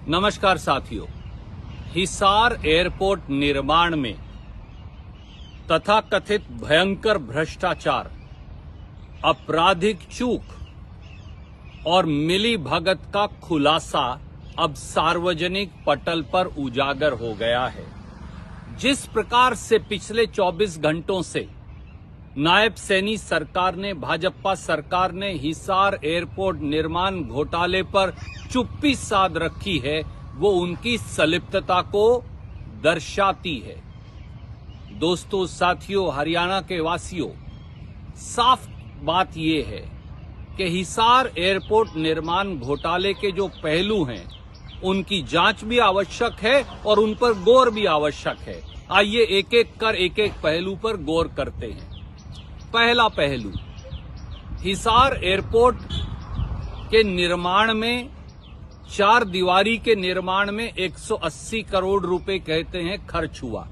नमस्कार साथियों, हिसार एयरपोर्ट निर्माण में तथाकथित भयंकर भ्रष्टाचार, आपराधिक चूक और मिलीभगत का खुलासा अब सार्वजनिक पटल पर उजागर हो गया है। जिस प्रकार से पिछले 24 घंटों से नायब सैनी सरकार ने, भाजपा सरकार ने हिसार एयरपोर्ट निर्माण घोटाले पर चुप्पी साध रखी है, वो उनकी संलिप्तता को दर्शाती है। दोस्तों, साथियों, हरियाणा के वासियों, साफ बात ये है कि हिसार एयरपोर्ट निर्माण घोटाले के जो पहलू हैं, उनकी जांच भी आवश्यक है और उन पर गौर भी आवश्यक है। आइए एक एक पहलू पर गौर करते हैं। पहला पहलू, हिसार एयरपोर्ट के निर्माण में, चार दीवारी के निर्माण में 180 करोड़ रुपए कहते हैं खर्च हुआ।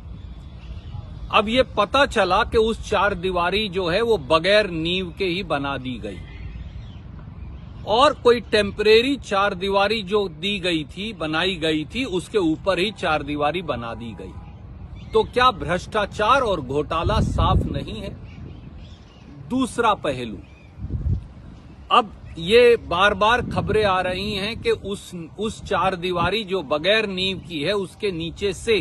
अब ये पता चला कि उस चार दीवारी जो है वो बगैर नींव के ही बना दी गई और कोई टेम्परेरी चार दीवारी जो दी गई थी, बनाई गई थी, उसके ऊपर ही चार दीवारी बना दी गई। तो क्या भ्रष्टाचार और घोटाला साफ नहीं है? दूसरा पहलू, अब ये बार बार खबरें आ रही हैं कि उस चार दीवारी जो बगैर नींव की है, उसके नीचे से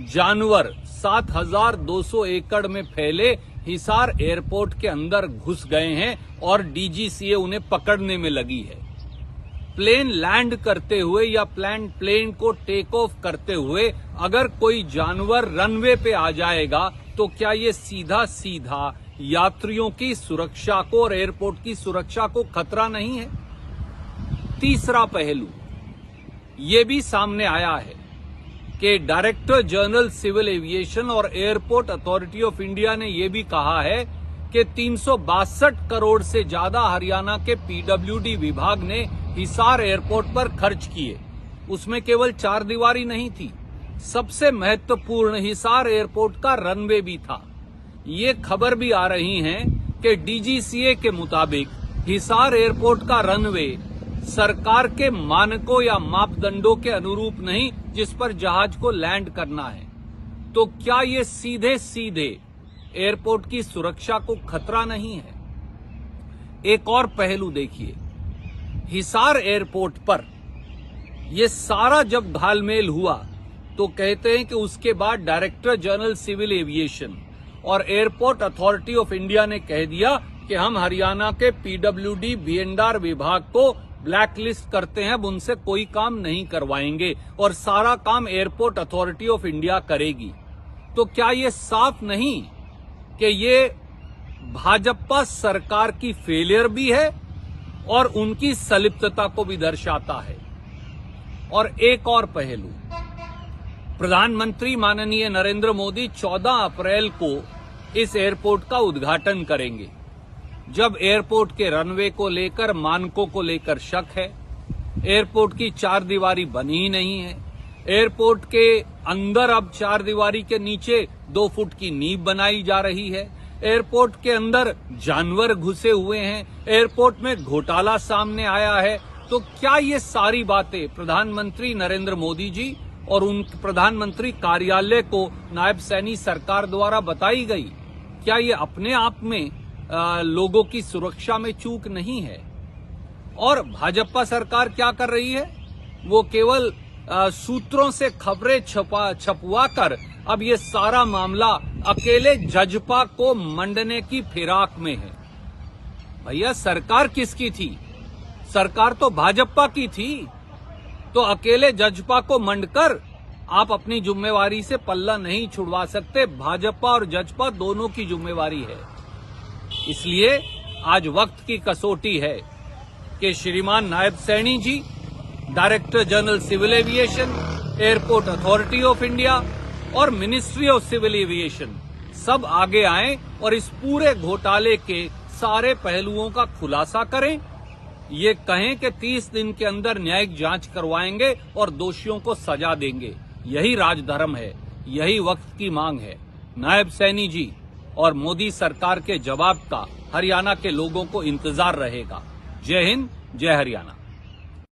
जानवर 7,200 एकड़ में फैले हिसार एयरपोर्ट के अंदर घुस गए हैं और डीजीसीए उन्हें पकड़ने में लगी है। प्लेन लैंड करते हुए या प्लेन को टेक ऑफ करते हुए अगर कोई जानवर रनवे पे आ जाएगा तो क्या ये सीधा सीधा यात्रियों की सुरक्षा को और एयरपोर्ट की सुरक्षा को खतरा नहीं है? तीसरा पहलू ये भी सामने आया है कि डायरेक्टर जनरल सिविल एविएशन और एयरपोर्ट अथॉरिटी ऑफ इंडिया ने यह भी कहा है कि 362 करोड़ से ज्यादा हरियाणा के पीडब्ल्यूडी विभाग ने हिसार एयरपोर्ट पर खर्च किए। उसमें केवल चार दीवारी नहीं थी, सबसे महत्वपूर्ण हिसार एयरपोर्ट का रनवे भी था। ये खबर भी आ रही है कि डीजीसीए के मुताबिक हिसार एयरपोर्ट का रनवे सरकार के मानकों या मापदंडों के अनुरूप नहीं, जिस पर जहाज को लैंड करना है। तो क्या ये सीधे सीधे एयरपोर्ट की सुरक्षा को खतरा नहीं है? एक और पहलू देखिए, हिसार एयरपोर्ट पर यह सारा जब घालमेल हुआ तो कहते हैं कि उसके बाद डायरेक्टर जनरल सिविल एविएशन और एयरपोर्ट अथॉरिटी ऑफ इंडिया ने कह दिया कि हम हरियाणा के पीडब्ल्यूडी बीएंडआर विभाग को ब्लैकलिस्ट करते हैं, अब उनसे कोई काम नहीं करवाएंगे और सारा काम एयरपोर्ट अथॉरिटी ऑफ इंडिया करेगी। तो क्या ये साफ नहीं कि ये भाजपा सरकार की फेलियर भी है और उनकी संलिप्तता को भी दर्शाता है? और एक और पहलू, प्रधानमंत्री माननीय नरेंद्र मोदी 14 अप्रैल को इस एयरपोर्ट का उद्घाटन करेंगे। जब एयरपोर्ट के रनवे को लेकर, मानकों को लेकर शक है, एयरपोर्ट की चार दीवारी बनी ही नहीं है, एयरपोर्ट के अंदर अब चार दीवारी के नीचे 2 फुट की नींव बनाई जा रही है, एयरपोर्ट के अंदर जानवर घुसे हुए हैं, एयरपोर्ट में घोटाला सामने आया है, तो क्या ये सारी बातें प्रधानमंत्री नरेंद्र मोदी जी और उन प्रधानमंत्री कार्यालय को नायब सैनी सरकार द्वारा बताई गई? क्या ये अपने आप में लोगों की सुरक्षा में चूक नहीं है? और भाजपा सरकार क्या कर रही है? वो केवल सूत्रों से खबरें छपवा कर अब ये सारा मामला अकेले जजपा को मंडने की फिराक में है। भैया, सरकार किसकी थी? सरकार तो भाजपा की थी। तो अकेले जजपा को मंडकर आप अपनी जिम्मेवारी से पल्ला नहीं छुड़वा सकते। भाजपा और जजपा दोनों की जिम्मेवारी है। इसलिए आज वक्त की कसौटी है कि श्रीमान Nayab Saini ji, director general civil aviation, airport authority of India और मिनिस्ट्री ऑफ सिविल एविएशन सब आगे आएं और इस पूरे घोटाले के सारे पहलुओं का खुलासा करें। ये कहें कि 30 दिन के अंदर न्यायिक जांच करवाएंगे और दोषियों को सजा देंगे। यही राजधर्म है, यही वक्त की मांग है। नायब सैनी जी और मोदी सरकार के जवाब का हरियाणा के लोगों को इंतजार रहेगा। जय हिंद, जय हरियाणा।